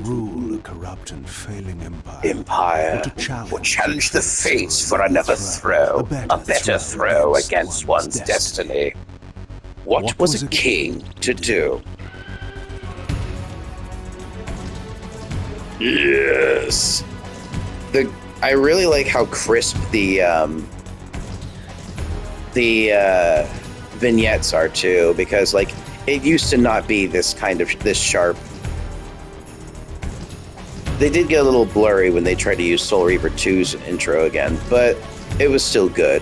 rule a corrupt and failing empire. Empire, or challenge the fates for another throw, a better throw against one's destiny. What was a king to do? Yes. I really like how crisp the vignettes are too, because like it used to not be this sharp. They did get a little blurry when they tried to use Soul Reaver 2's intro again, but it was still good.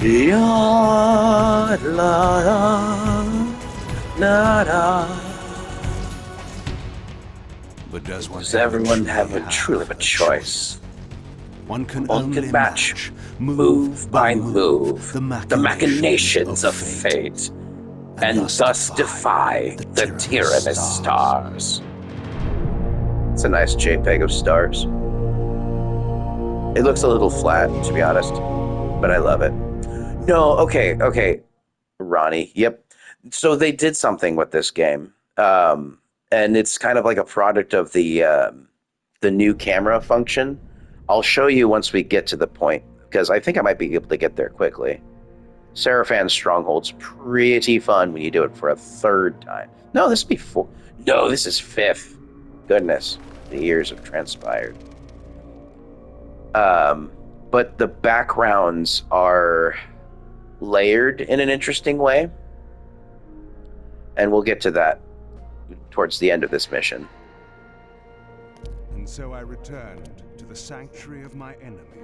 La, la, la, la. But does everyone have a truly a choice? One can match, move by move, the machinations of fate, and thus defy the tyrannous stars. It's a nice JPEG of stars. It looks a little flat, to be honest, but I love it. No, okay, Ronnie, yep. So they did something with this game, and it's kind of like a product of the new camera function. I'll show you once we get to the point, because I think I might be able to get there quickly. Seraphan's Stronghold's pretty fun when you do it for a third time. No, this would be four. No, this is fifth. Goodness, the years have transpired. But the backgrounds are layered in an interesting way, and we'll get to that towards the end of this mission. And so I returned to the sanctuary of my enemy,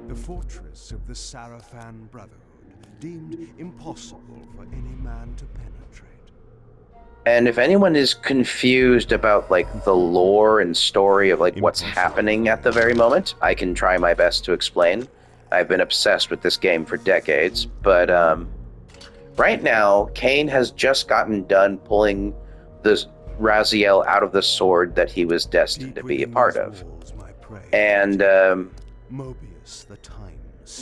the fortress of the Sarafan Brotherhood, deemed impossible for any man to penetrate. And if anyone is confused about like the lore and story of like what's happening at the very moment, I can try my best to explain. I've been obsessed with this game for decades, but right now, Kain has just gotten done pulling the Raziel out of the sword that he was destined to be a part of. And Mobius, the time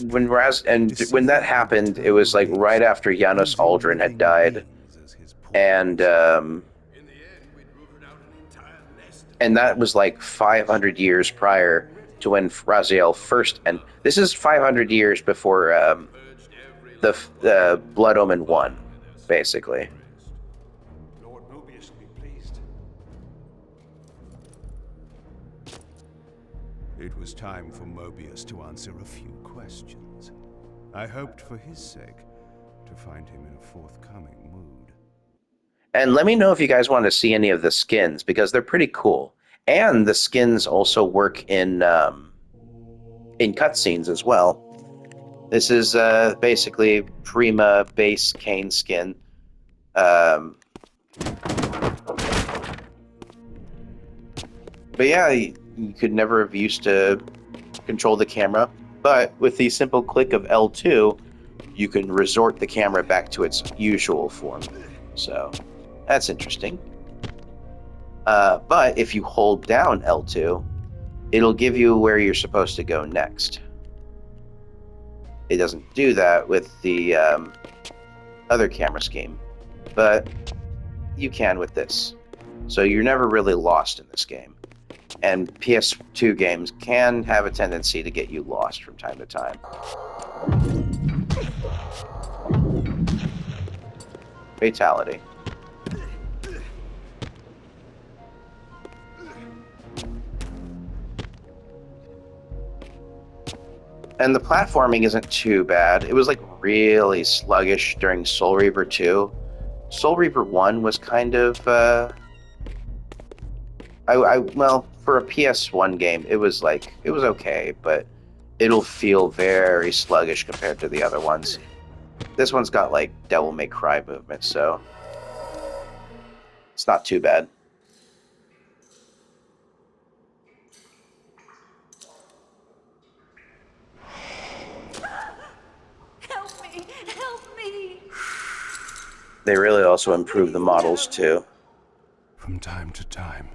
when that happened, it was like right after Janos Aldrin had died. And that was like 500 years prior to when Raziel first, and this is 500 years before the Blood Omen 1, basically. Lord Mobius will be pleased. It was time for Mobius to answer a few questions. I hoped for his sake to find him in a forthcoming mood. And let me know if you guys want to see any of the skins, because they're pretty cool. And the skins also work in cutscenes as well. This is basically Prima base Kain skin. But yeah, you could never have used to control the camera, but with the simple click of L2, you can resort the camera back to its usual form. So that's interesting. But if you hold down L2, it'll give you where you're supposed to go next. It doesn't do that with the other camera scheme, but you can with this. So you're never really lost in this game. And PS2 games can have a tendency to get you lost from time to time. Fatality. And the platforming isn't too bad. It was like really sluggish during Soul Reaver 2. Soul Reaver 1 was kind of well, for a PS1 game, it was okay, but it'll feel very sluggish compared to the other ones. This one's got like Devil May Cry movement, so it's not too bad. Help me! They really also improved the models too. From time to time,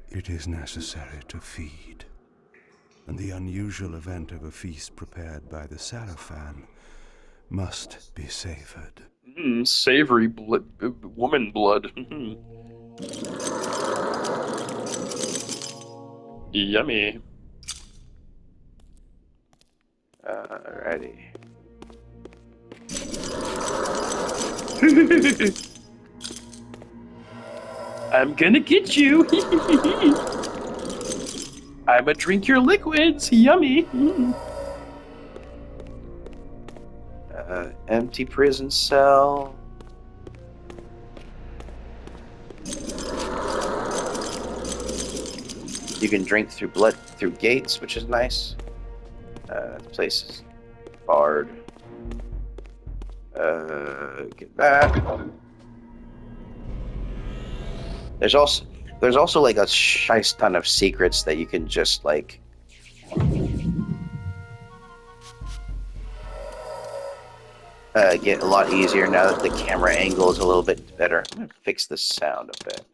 it is necessary to feed. And the unusual event of a feast prepared by the Sarafan must be savored. Savory blood, woman blood. Yummy. Alrighty. I'm gonna get you. I'ma drink your liquids. Yummy. Empty prison cell. You can drink through gates, which is nice. The place is barred. Get that. There's also like a shice ton of secrets that you can just like get a lot easier now that the camera angle is a little bit better. I'm gonna fix the sound a bit.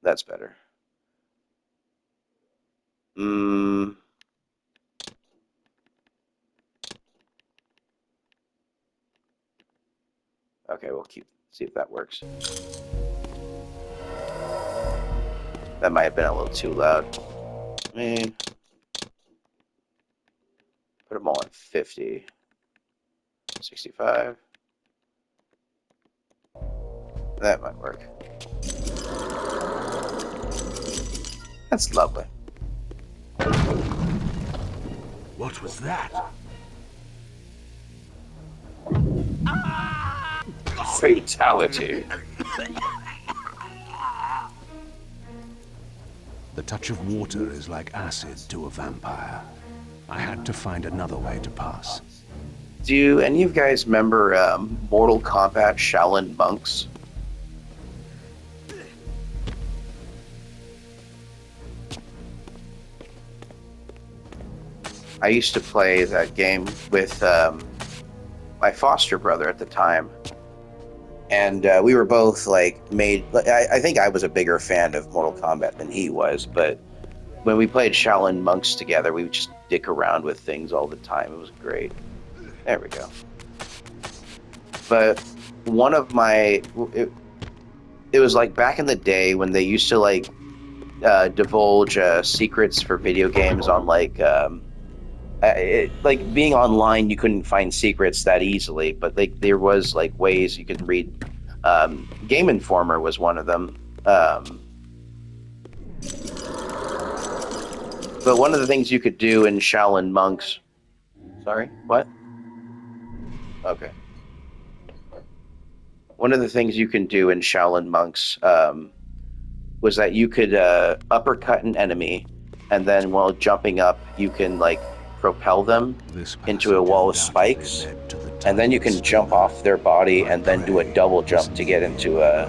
That's better. Okay, we'll see if that works. That might have been a little too loud. I mean, put them all at 50. 65. That might work. That's lovely. What was that? Fatality. The touch of water is like acid to a vampire. I had to find another way to pass. Do any of you guys remember Mortal Kombat Shaolin Monks? I used to play that game with my foster brother at the time. And we were both like I think I was a bigger fan of Mortal Kombat than he was, but when we played Shaolin Monks together, we would just dick around with things all the time. It was great. There we go. But one of it was like back in the day when they used to like divulge secrets for video games on like being online, you couldn't find secrets that easily, but there was like ways you could read. Game Informer was one of them. But one of the things you could do in Shaolin Monks... Sorry? What? Okay. One of the things you can do in Shaolin Monks was that you could uppercut an enemy, and then while jumping up, you can like propel them into a wall of spikes, and then you can jump off their body and then do a double jump to get into a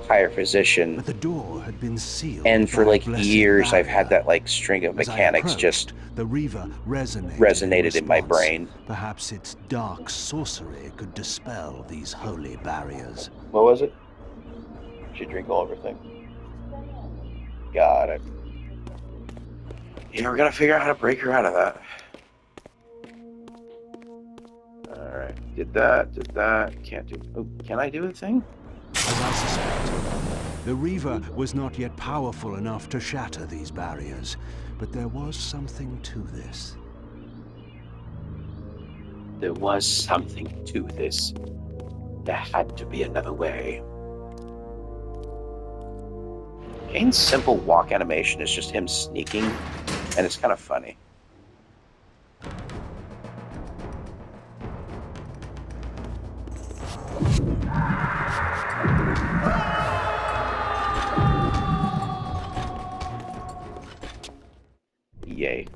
higher position. The door had been sealed. And for like years, I've had that like string of mechanics just the Reaver resonated in my brain. Perhaps its dark sorcery could dispel these holy barriers. What was it? Should drink all everything. Got it. Yeah, we're gonna figure out how to break her out of that. Alright, did that. Can't do... Oh, can I do a thing? As I suspected, the Reaver was not yet powerful enough to shatter these barriers, but there was something to this. There was something to this. There had to be another way. Kain's simple walk animation is just him sneaking, and it's kind of funny. Yay.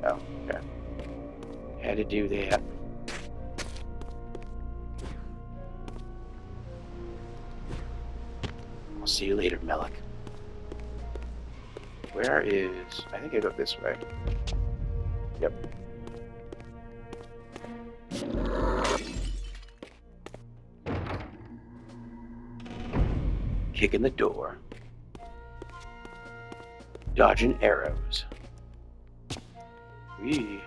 Oh, okay. Had to do that. I'll see you later, Melik. Where is... I think I go this way. Yep. Kicking the door. Dodging arrows. Whee.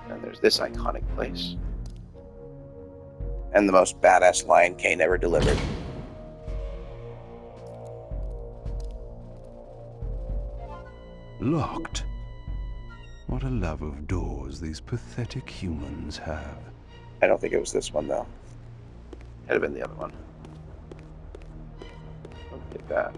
And there's this iconic place. And the most badass line Kain ever delivered. Locked. What a love of doors these pathetic humans have. I don't think it was this one, though. Could have been the other one. Don't get that.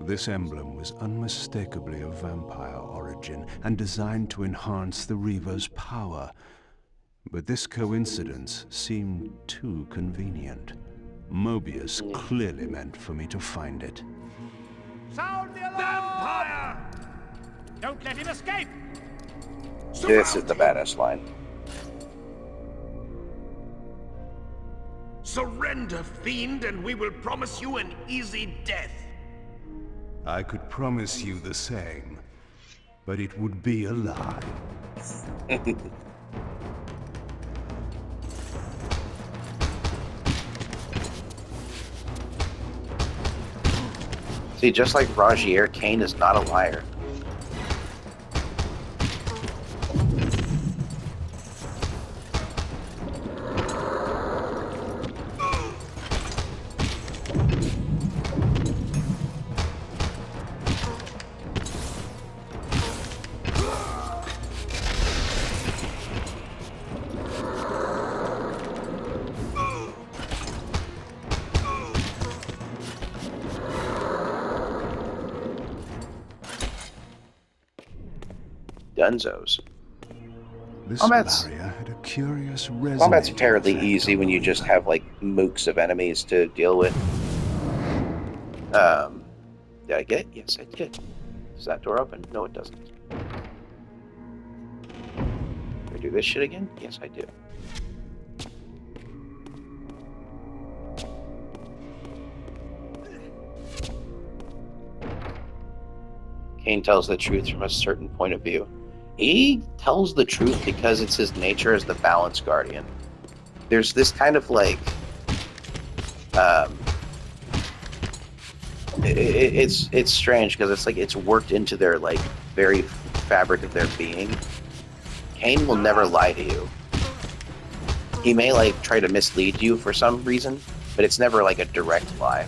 This emblem was unmistakably of vampire origin and designed to enhance the Reaver's power. But this coincidence seemed too convenient. Mobius clearly meant for me to find it. Sound the alarm! Vampire! Don't let him escape! This is the badass line. Surrender, fiend, and we will promise you an easy death. I could promise you the same, but it would be a lie. See, just like Rajier, Kain is not a liar. Dunzos. This Combat's barrier had a curious resonance. Combat's fairly easy when you just have like mooks of enemies to deal with. Did I get it? Yes, I did. Does that door open? No, it doesn't. Do I do this shit again? Yes, I do. Kain tells the truth from a certain point of view. He tells the truth because it's his nature as the balance guardian. There's this kind of like, it's strange because it's like it's worked into their like very fabric of their being. Kain will never lie to you. He may like try to mislead you for some reason, but it's never like a direct lie.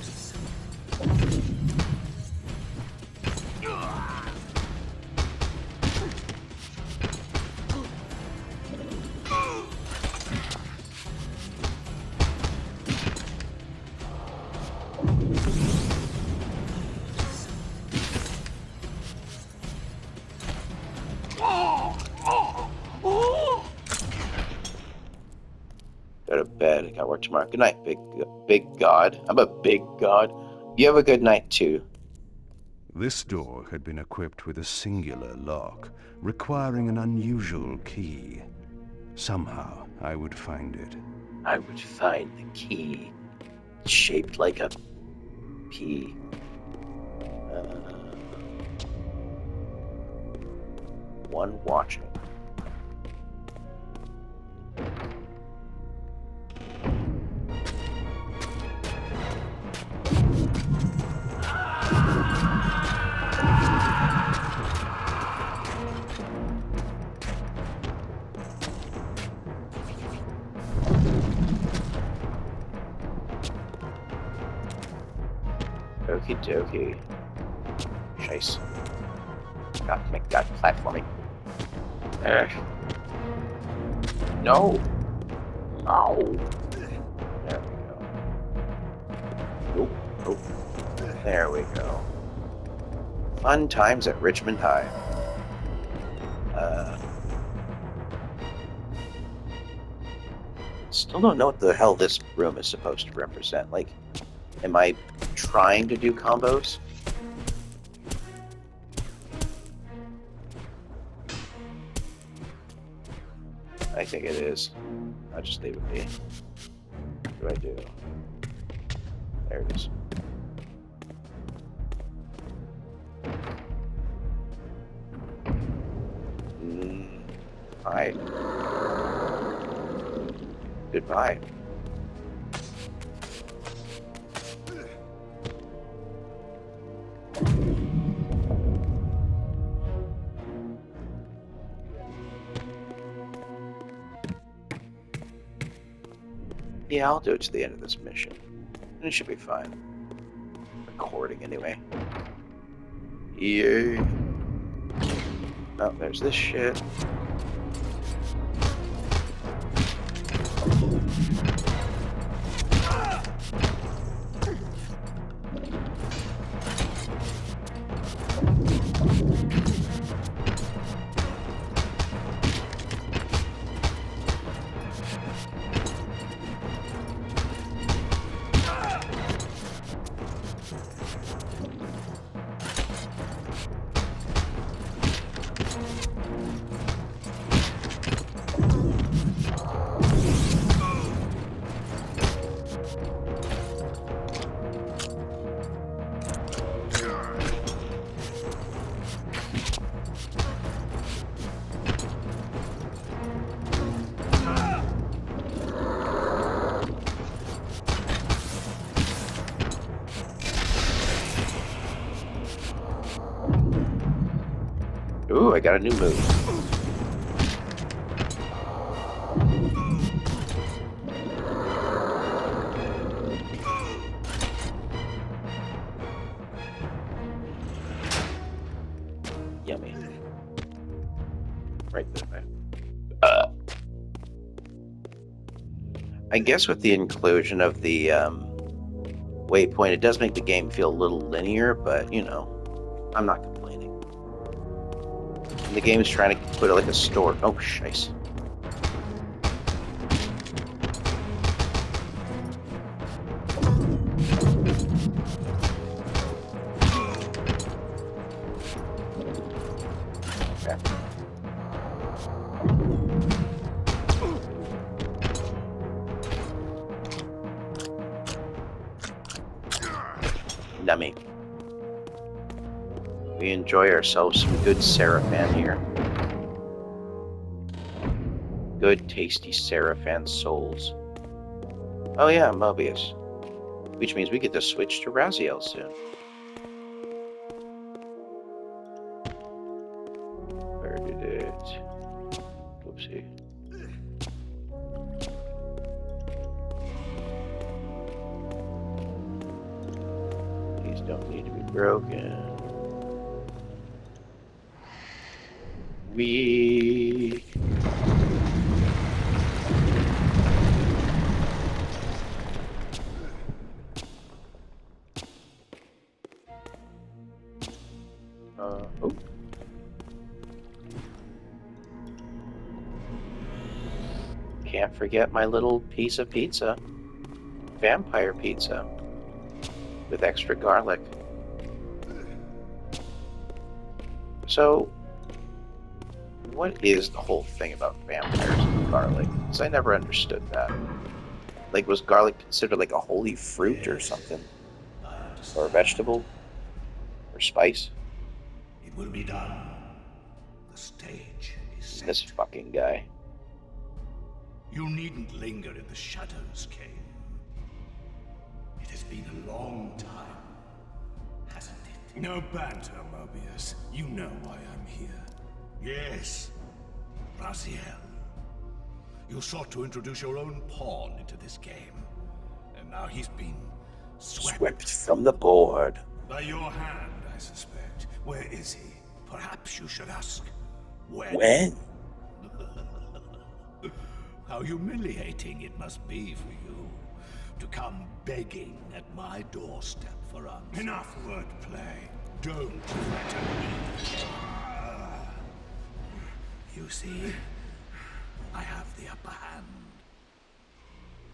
Go to bed. I got work tomorrow. Good night, big god. I'm a big god. You have a good night too. This door had been equipped with a singular lock, requiring an unusual key. Somehow, I would find it. I would find the key, shaped like a pea. One watching. Okie dokie. Chase. God, my God, platforming. No. No. There we go. Nope. Nope. There we go. Fun times at Richmond High. Still don't know what the hell this room is supposed to represent. Like, am I trying to do combos? I think it is. I'll just leave it be. What do I do? There it is. Hi. Goodbye. Yeah, I'll do it to the end of this mission. And it should be fine. Recording anyway. Yay. Oh, there's this shit. Ooh, I got a new move. Yummy. Right there. I guess with the inclusion of the waypoint, it does make the game feel a little linear, but, you know, I'm not complaining. And the game is trying to put it like a store. Oh, shice. Okay. Nummy. We enjoy ourselves some good Seraphan here. Good, tasty Seraphan souls. Oh yeah, Mobius. Which means we get to switch to Raziel soon. Where did it? Whoopsie. These don't need to be broken. We... oh. Can't forget my little piece of pizza. Vampire pizza. With extra garlic. So, what is the whole thing about vampires and garlic? Because I never understood that. Like, was garlic considered like a holy fruit or something? Or a vegetable? Or spice? It will be done. The stage is set. This fucking guy. You needn't linger in the shadows, Kain. It has been a long time, hasn't it? No banter, Mobius. You know why I'm here. Yes. Raziel. You sought to introduce your own pawn into this game. And now he's been Swept from the board. By your hand, I suspect. Where is he? Perhaps you should ask. When? How humiliating it must be for you to come begging at my doorstep for answers. Enough wordplay. Don't threaten me. You see, I have the upper hand.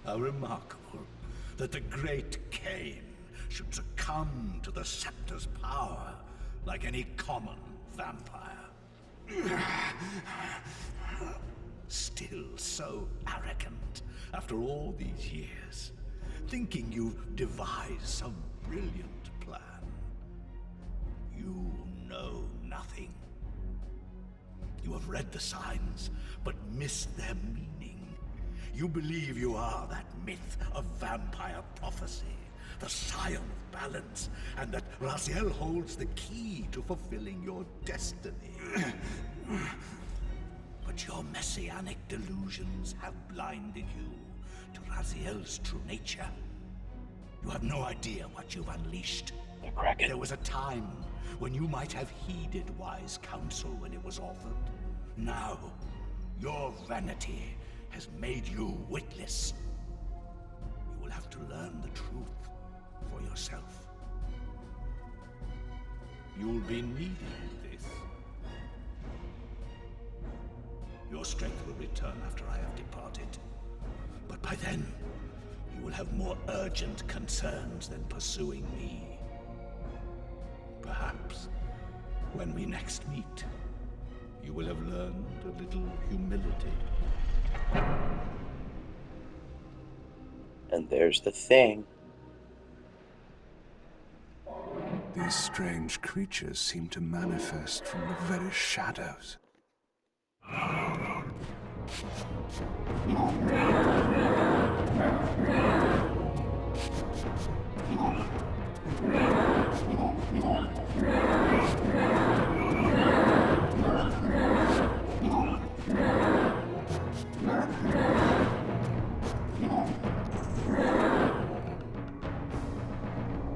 How remarkable that the great Kain should succumb to the scepter's power like any common vampire. Still so arrogant after all these years, thinking you've devised some brilliant plan. You know nothing. You have read the signs, but missed their meaning. You believe you are that myth of vampire prophecy, the scion of balance, and that Raziel holds the key to fulfilling your destiny. But your messianic delusions have blinded you to Raziel's true nature. You have no idea what you've unleashed. The Kraken. There was a time when you might have heeded wise counsel when it was offered. Now, your vanity has made you witless. You will have to learn the truth for yourself. You'll be needing this. Your strength will return after I have departed. But by then, you will have more urgent concerns than pursuing me. Perhaps, when we next meet, you will have learned a little humility. And there's the thing. These strange creatures seem to manifest from the very shadows.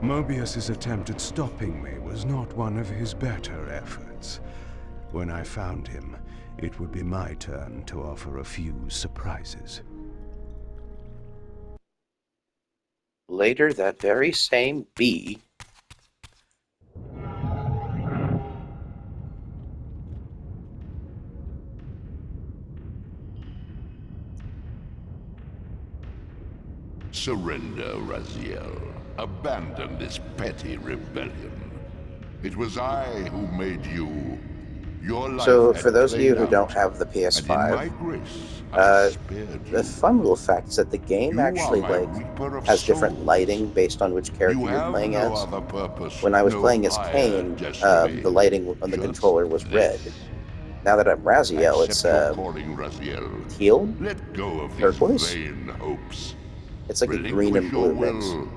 Mobius's attempt at stopping me was not one of his better efforts. When I found him, it would be my turn to offer a few surprises. Later that very same bee Surrender, Raziel. Abandon this petty rebellion. It was I who made you. Your life So, had for those of you who played don't out, have the and in PS5, my grace, I spared the you. fun little fact is that the game You are actually my like reaper of has different souls. lighting based on which character You you're have playing no as. other purpose, When I was no playing as higher Kain, destiny. the lighting on the Just controller was red. this. Now that I'm Raziel, it's Accept your calling, Raziel. teal? Let go of these Turquoise? vain hopes. It's like a green Relinquish and your blue mix. will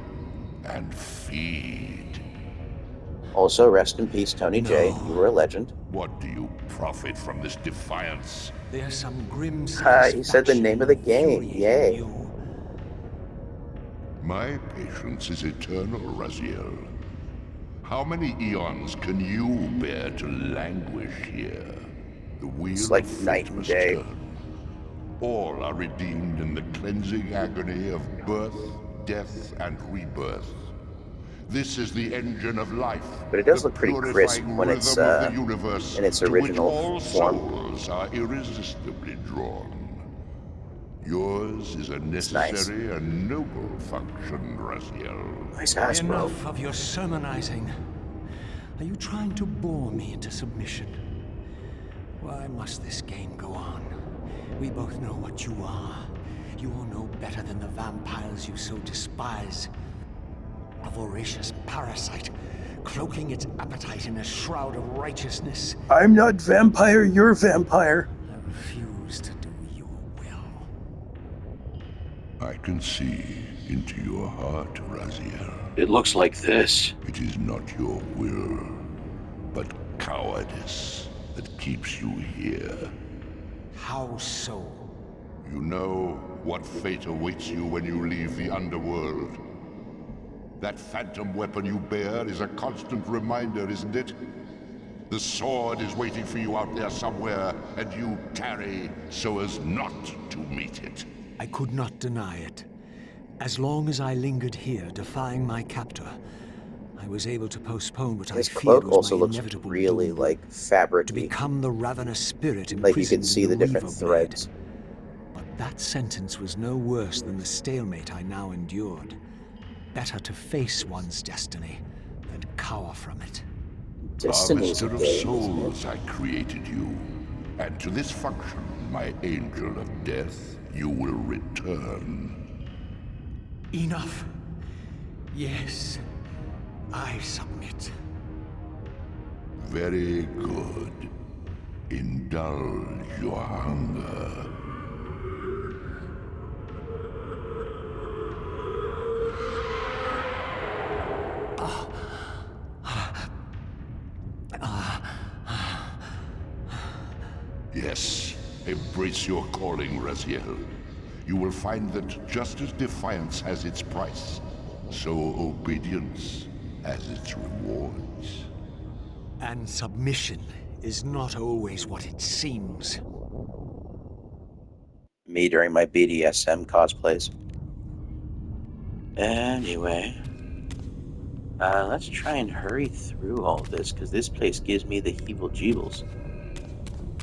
and feed. Also, rest in peace, Tony J. No. You were a legend. What do you profit from this defiance? There's some grim He said the name of the game. Yay. My patience is eternal, Raziel. How many eons can you bear to languish here? The wheel It's like of fate night and must day. turn. All are redeemed in the cleansing agony of birth, death, and rebirth. This is the engine of life. But it does the look pretty purifying crisp when it's, rhythm of the universe in its to which original all form. souls are irresistibly drawn. Yours is a nice. necessary and noble function, Raziel. Nice ass, bro. Enough of your sermonizing. Are you trying to bore me into submission? Why must this game go on? We both know what you are. You are no better than the vampires you so despise. A voracious parasite, cloaking its appetite in a shroud of righteousness. I'm not vampire, you're vampire. I refuse to do your will. I can see into your heart, Raziel. It looks like this. It is not your will, but cowardice that keeps you here. How so? You know what fate awaits you when you leave the underworld. That phantom weapon you bear is a constant reminder, isn't it? The sword is waiting for you out there somewhere, and you tarry so as not to meet it. I could not deny it. As long as I lingered here, defying my captor, I was able to postpone what I His feared cloak was also my looks inevitable really doom, like to fabricy. become the ravenous spirit Like you can imprisoned see in the the different Weaver Blade. threads. But that sentence was no worse than the stalemate I now endured. Better to face one's destiny than cower from it. Destiny's a Harvester of game, isn't it? souls, I created you. And to this function, my angel of death, you will return. Enough. Yes, I submit. Very good. Indulge your hunger. Yes, embrace your calling, Raziel. You will find that just as defiance has its price, so obedience has its rewards. And submission is not always what it seems. Me during my BDSM cosplays. Anyway, let's try and hurry through all this, because this place gives me the heebie-jeebles.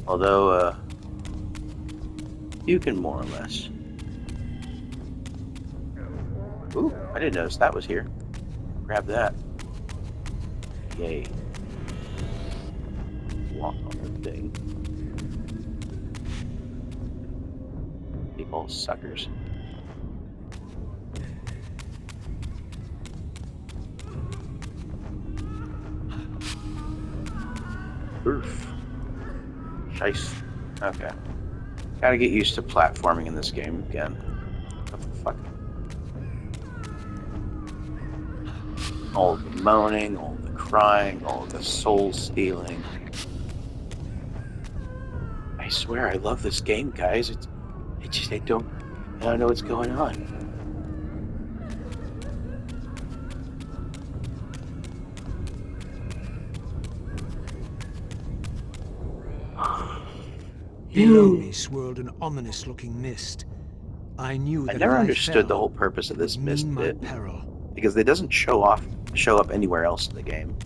Although, you can more or less. Ooh, I didn't notice that was here. Grab that. Yay. Walk on the thing. Big old suckers. Oof. Shice. Okay. Gotta get used to platforming in this game again. What the fuck? All the moaning, all the crying, all the soul stealing. I swear I love this game, guys. It's just I don't know what's going on. Below me swirled an ominous-looking mist. I knew that I never if understood I the fell, whole purpose of this it would mist mean my bit, peril. because it doesn't show up anywhere else in the game.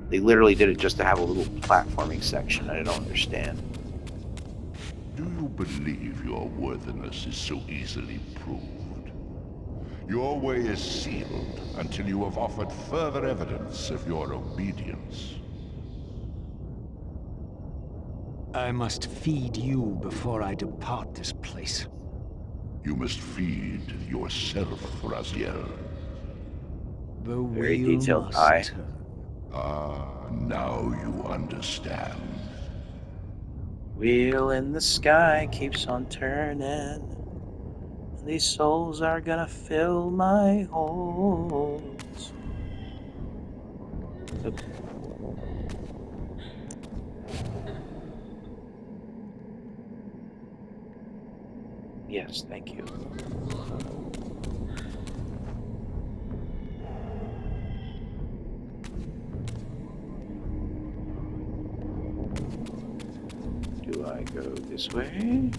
They literally did it just to have a little platforming section. I don't understand. Do you believe your worthiness is so easily proved? Your way is sealed until you have offered further evidence of your obedience. I must feed you before I depart this place. You must feed yourself, Raziel. The Very wheel detailed must eye. turn. Ah, now you understand. Wheel in the sky keeps on turning, and these souls are gonna fill my holes. Oop. Yes, thank you. Do I go this way?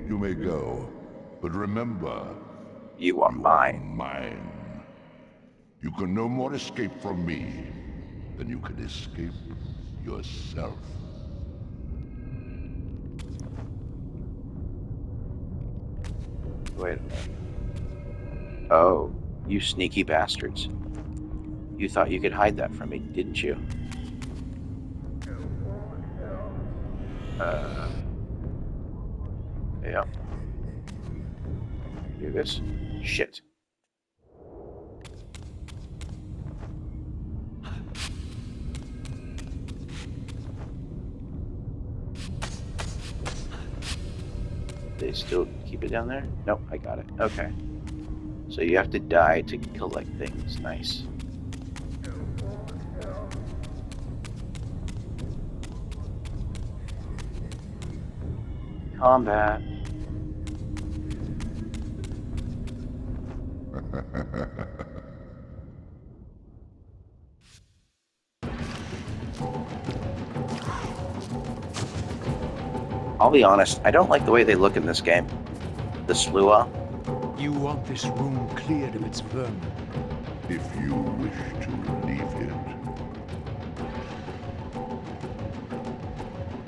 You may go, but remember, You are mine. mine. You can no more escape from me than you can escape yourself. Wait a minute. Oh, you sneaky bastards. You thought you could hide that from me, didn't you? Yeah. Do this. Shit. They still keep it down there? Nope, I got it. Okay. So So you have to die to collect things. Nice. Combat. I'll be honest, I don't like the way they look in this game. The Slua. You want this room cleared of its vermin? If you wish to leave it.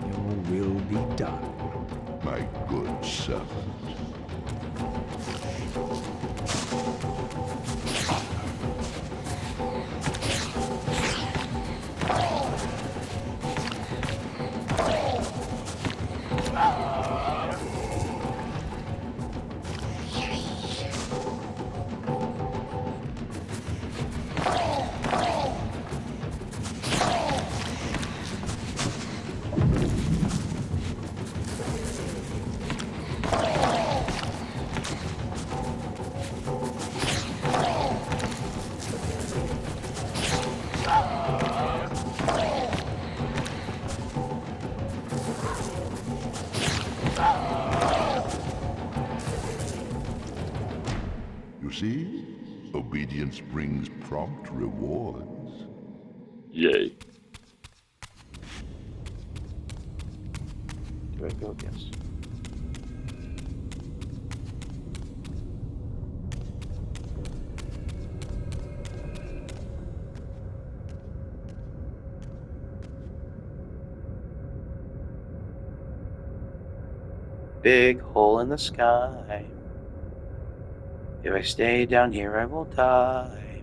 Your will be done. My good servant. You see? Obedience brings prompt rewards. Yay. Do I go? Yes. Big hole in the sky. If I stay down here, I will die.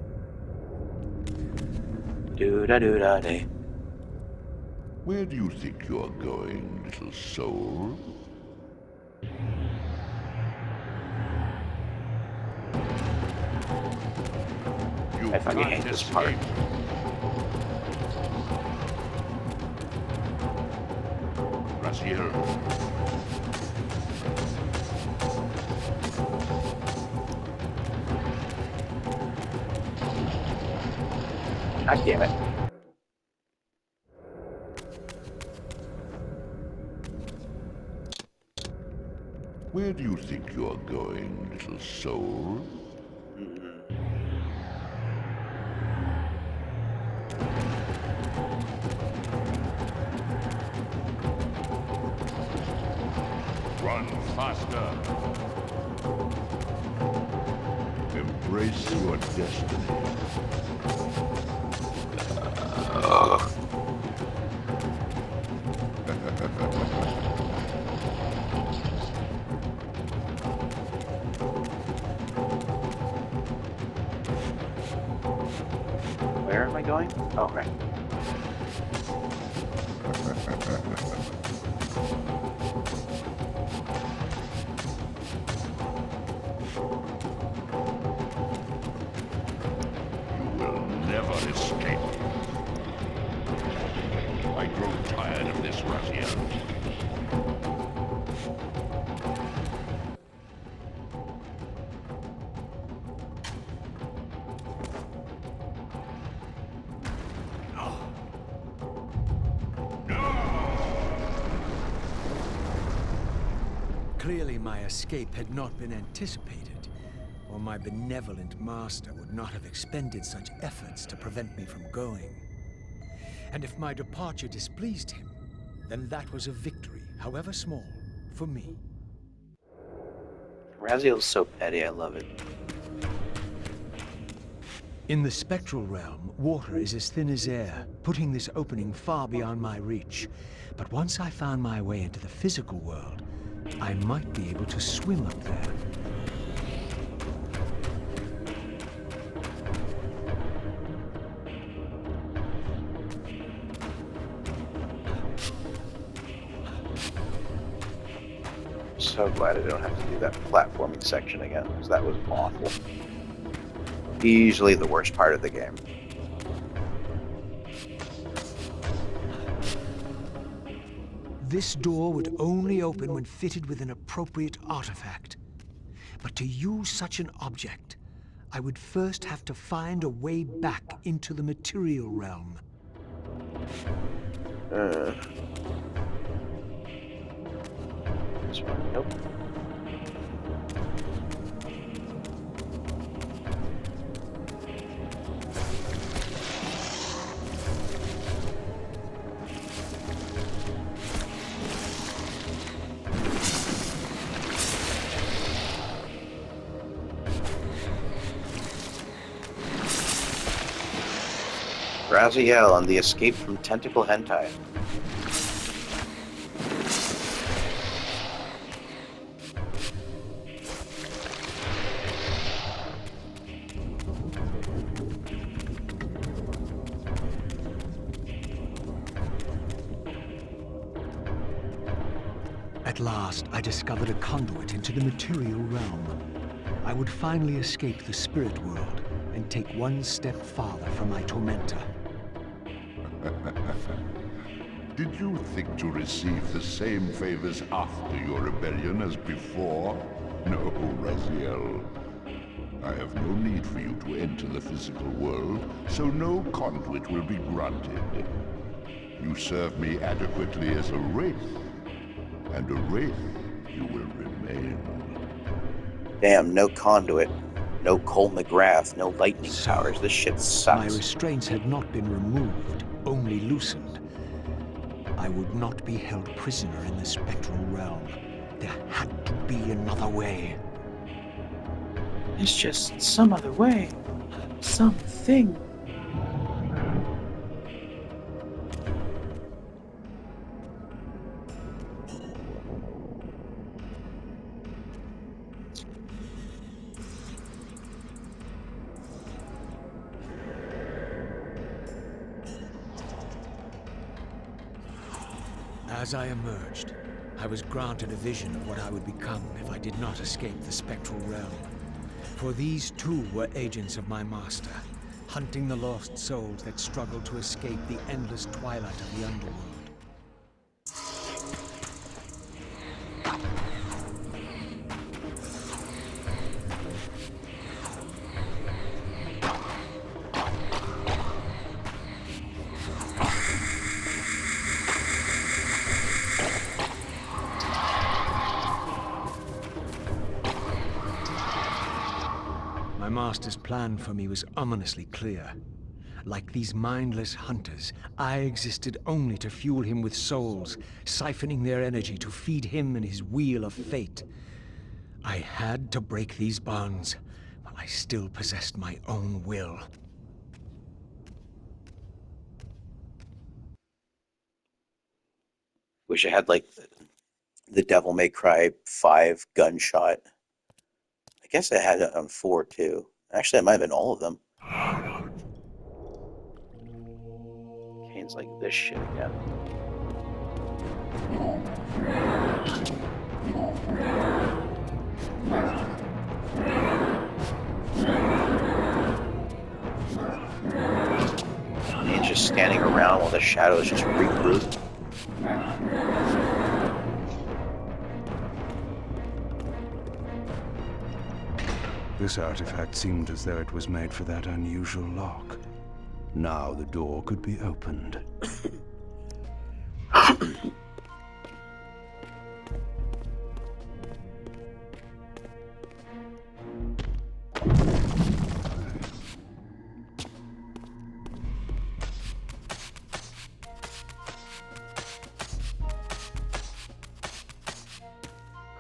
Do-da-do-da-day. Where do you think you're going, little soul? You I fucking can't hate this part. escape. Raziel. God damn it. Where do you think you're going, little soul? Run faster. Embrace your destiny. Where am I going? Oh, right. You will never escape. I grow tired of this, Raziel. Clearly my escape had not been anticipated, or my benevolent master would not have expended such efforts to prevent me from going. And if my departure displeased him, then that was a victory, however small, for me. Raziel's so petty, I love it. In the spectral realm, water is as thin as air, putting this opening far beyond my reach. But once I found my way into the physical world, I might be able to swim up there. So glad I don't have to do that platforming section again, because that was awful. Easily the worst part of the game. This door would only open when fitted with an appropriate artifact. But to use such an object, I would first have to find a way back into the material realm. This one, nope. Raziel on the escape from tentacle hentai. At last, I discovered a conduit into the material realm. I would finally escape the spirit world and take one step farther from my tormentor. Did you think to receive the same favors after your rebellion as before? No, Raziel. I have no need for you to enter the physical world, so no conduit will be granted. You serve me adequately as a wraith, and a wraith you will remain. Damn, no conduit, no Cole McGrath, no lightning towers. This shit sucks. My restraints had not been removed, only loosened. I would not be held prisoner in the spectral realm. There had to be another way. It's just some other way. Something. As I emerged, I was granted a vision of what I would become if I did not escape the spectral realm. For these too were agents of my master, hunting the lost souls that struggled to escape the endless twilight of the underworld. My master's plan for me was ominously clear. Like these mindless hunters, I existed only to fuel him with souls, siphoning their energy to feed him and his wheel of fate. I had to break these bonds, while I still possessed my own will. Wish I had, like, the Devil May Cry 5 gunshot. I guess I had it on 4, too. Actually, it might have been all of them. Kain's like this shit again. Kain's just standing around while the shadows just regroup. This artifact seemed as though it was made for that unusual lock. Now the door could be opened.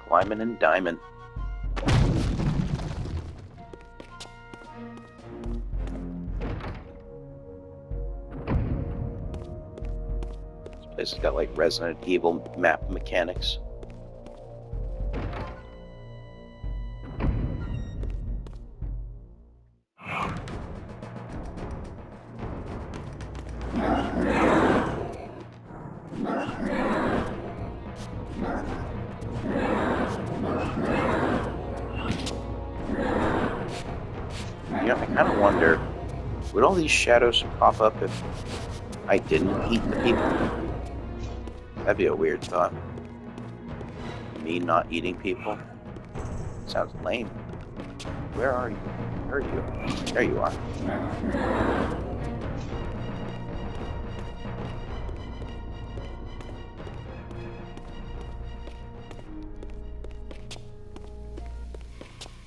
Climbing and diamond. This has got like Resident Evil map mechanics. You know, I kind of wonder, would all these shadows pop up if I didn't eat the people? That'd be a weird thought. Me not eating people? Sounds lame. Where are you? Where are you? There you are.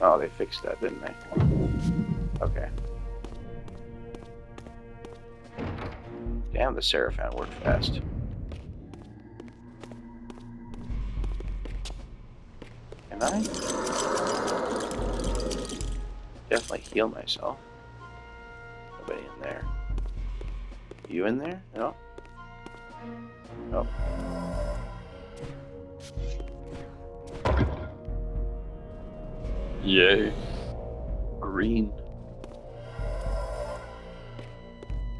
Oh, they fixed that, didn't they? Okay. Damn, the Seraphim worked fast. Can I? Definitely heal myself. Nobody in there. You in there? No? Oh. Yay. Green.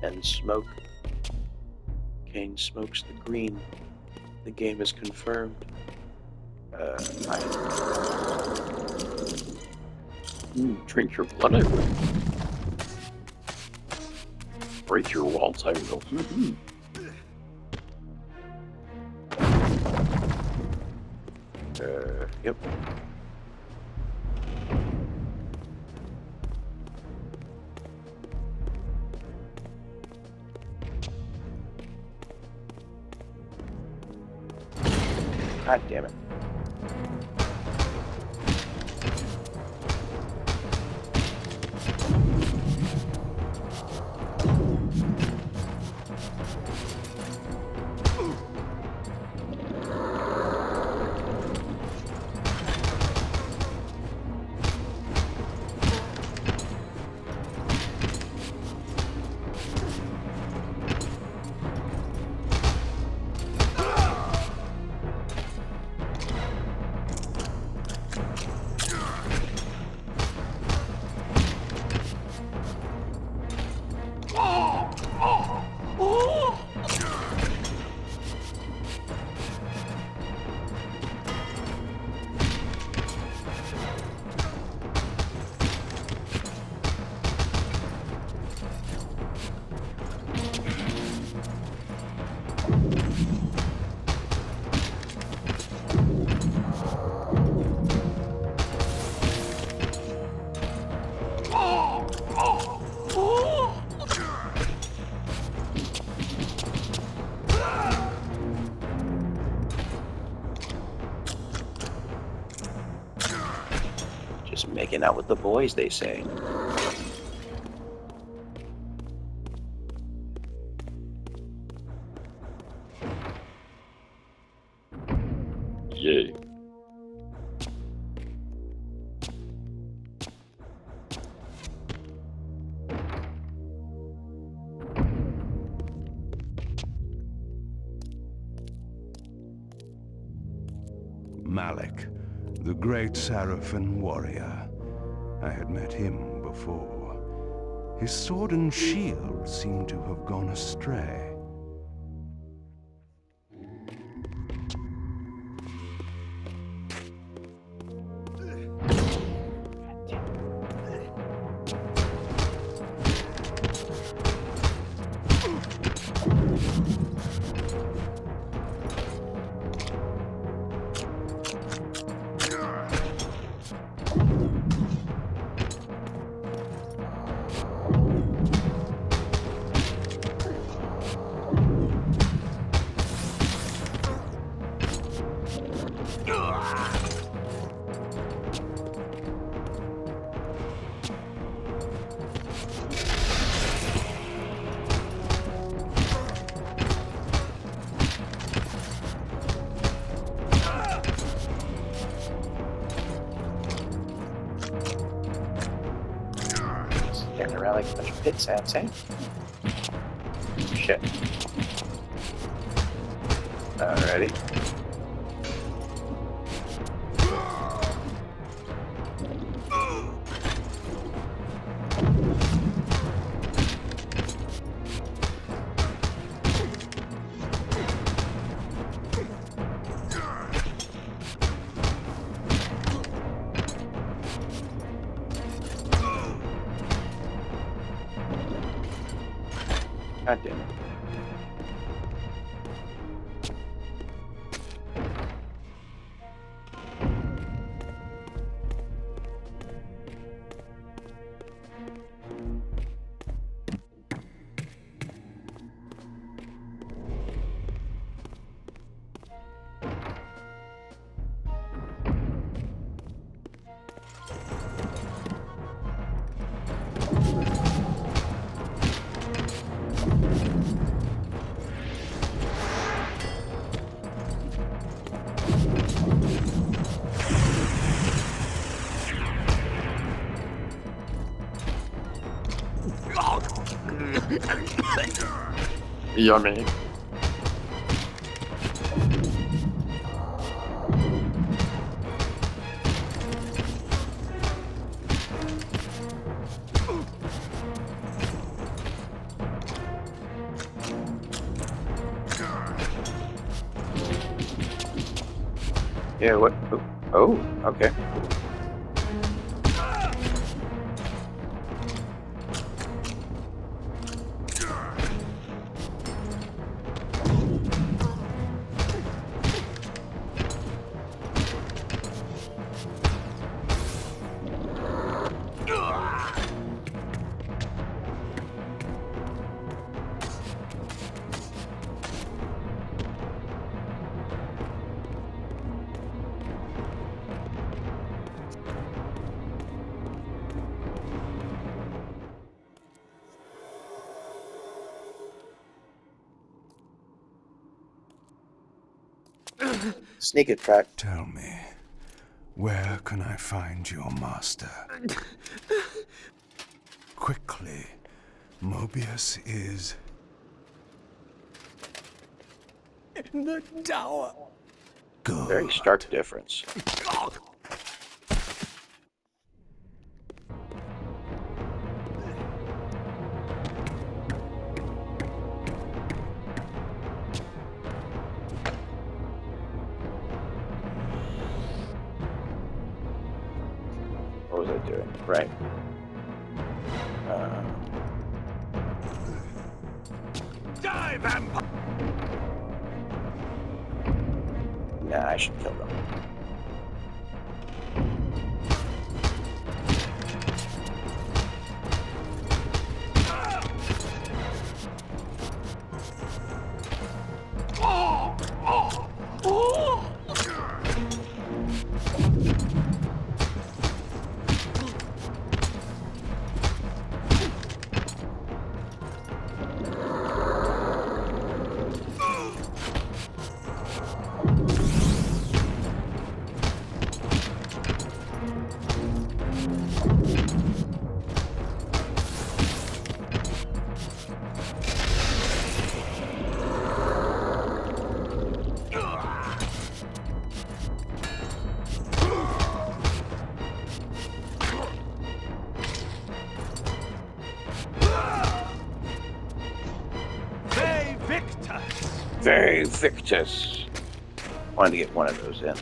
And smoke. Kain smokes the green. The game is confirmed. Drink your blood, I will. Break your walls, I will. Yep. God damn it. Just making out with the boys, they say. Yay. Malik, the great Seraphim warrior. I had met him before. His sword and shield seemed to have gone astray. Getting around like a bunch of pits, I'd say. Shit. Alrighty. God damn it. Yummy. Yeah, what? Oh, okay. Sneak attack. Tell me, where can I find your master? Quickly, Mobius is... In the tower. good. Very stark difference. What was I doing? Right. Die, vampire! Nah, I should kill them. Very Victus. Wanted to get one of those in.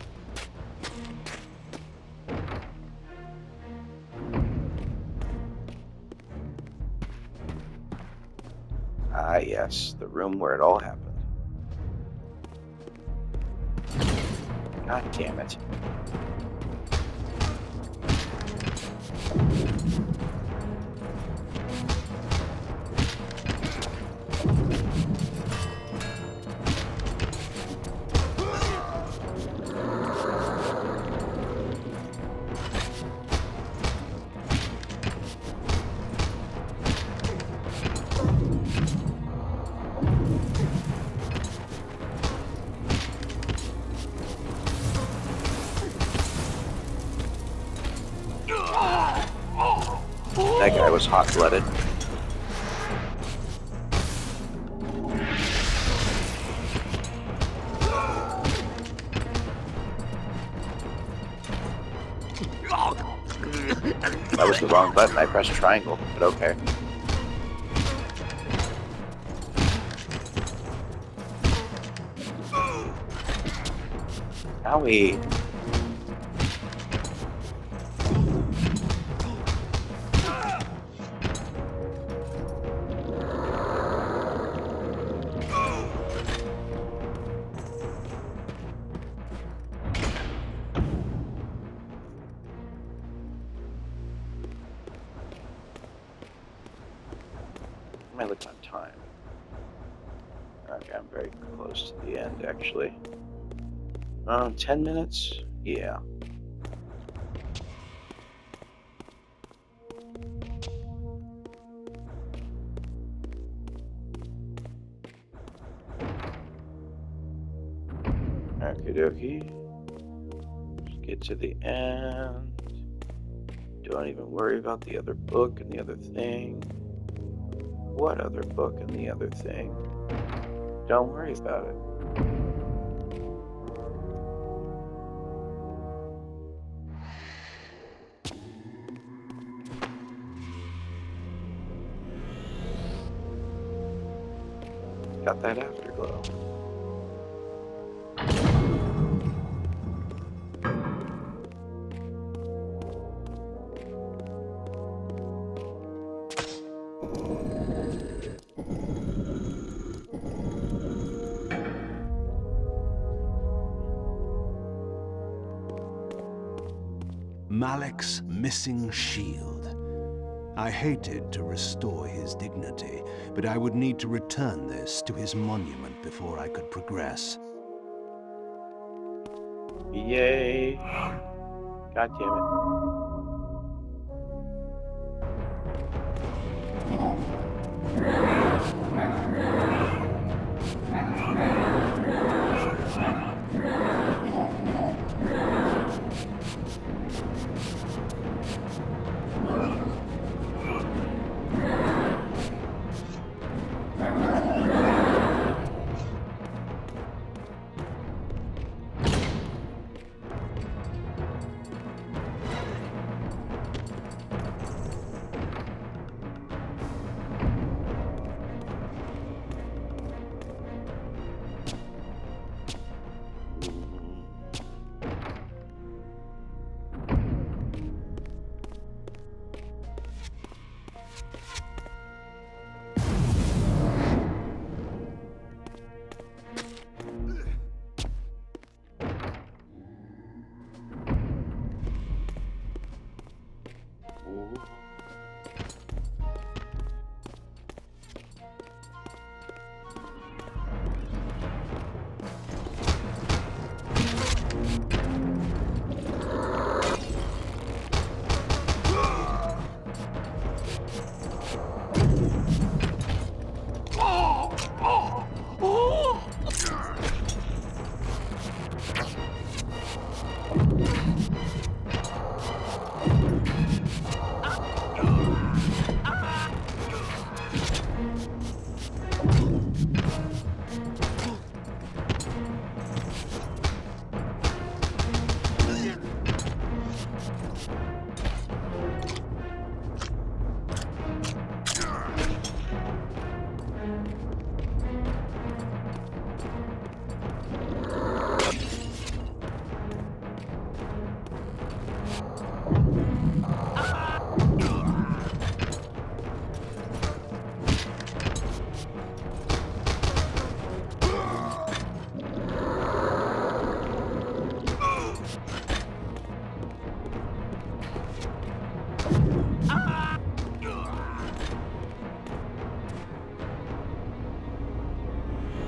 Ah, yes, the room where it all happened. God damn it. That guy was hot-blooded. That was the wrong button. I pressed triangle, but okay. Owie. Let me look on time. Okay, I'm very close to the end, actually. 10 minutes? Yeah. Okie dokie. Just get to the end. Don't even worry about the other book and the other thing. What other book and the other thing? Don't worry about it. Got that afterglow. Malek's missing shield. I hated to restore his dignity, but I would need to return this to his monument before I could progress. Yay. God damn it.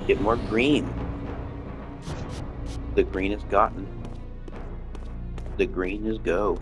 Get more green. The green is gotten. The green is go.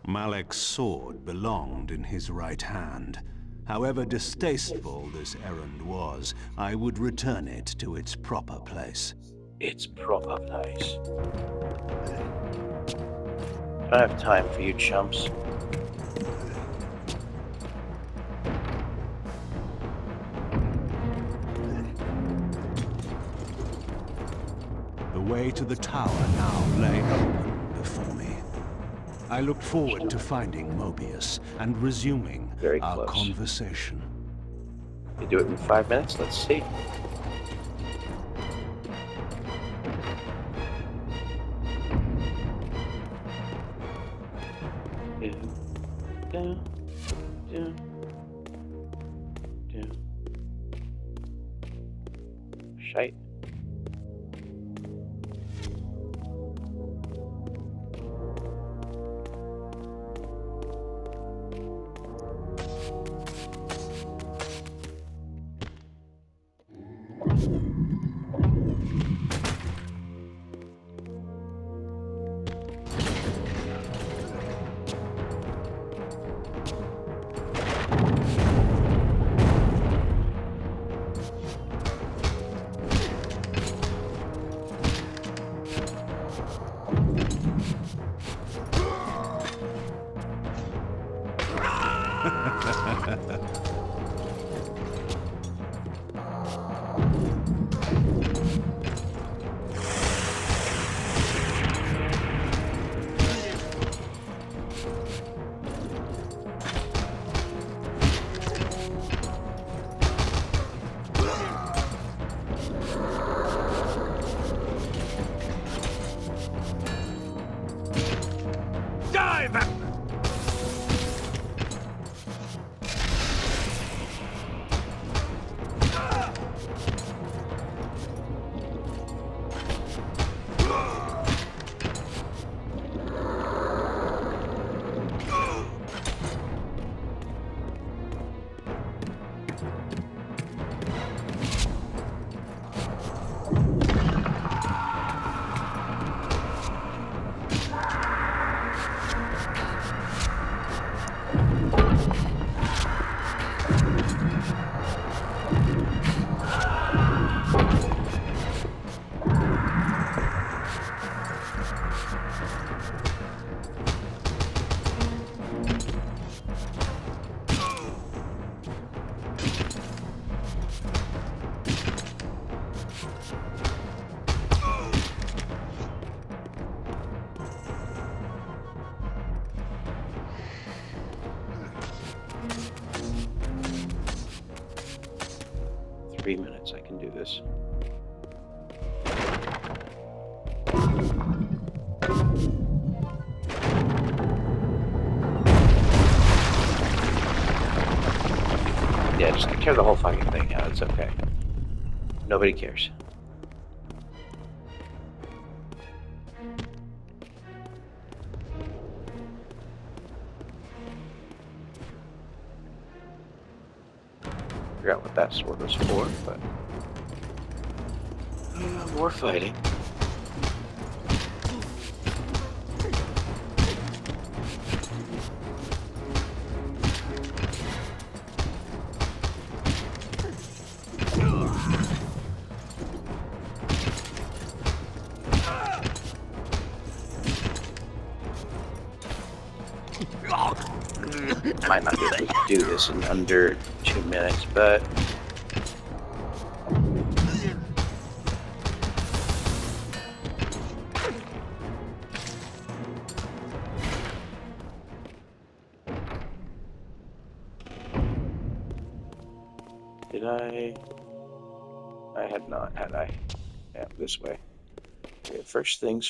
Malek's sword belonged in his right hand. However distasteful this errand was, I would return it to its proper place. Its proper place. Don't have time for you chumps. The way to the tower now lay open before me. I looked forward to finding Mobius and resuming our conversation. You do it in 5 minutes? Let's see. Shite. 3 minutes, I can do this. Yeah, just tear the whole fucking thing out, it's okay. Nobody cares. Forgot what that sword was for, but more fighting. Might not be able to do this in under 2 minutes, but did I had not, had I? Yeah, this way. Okay, first things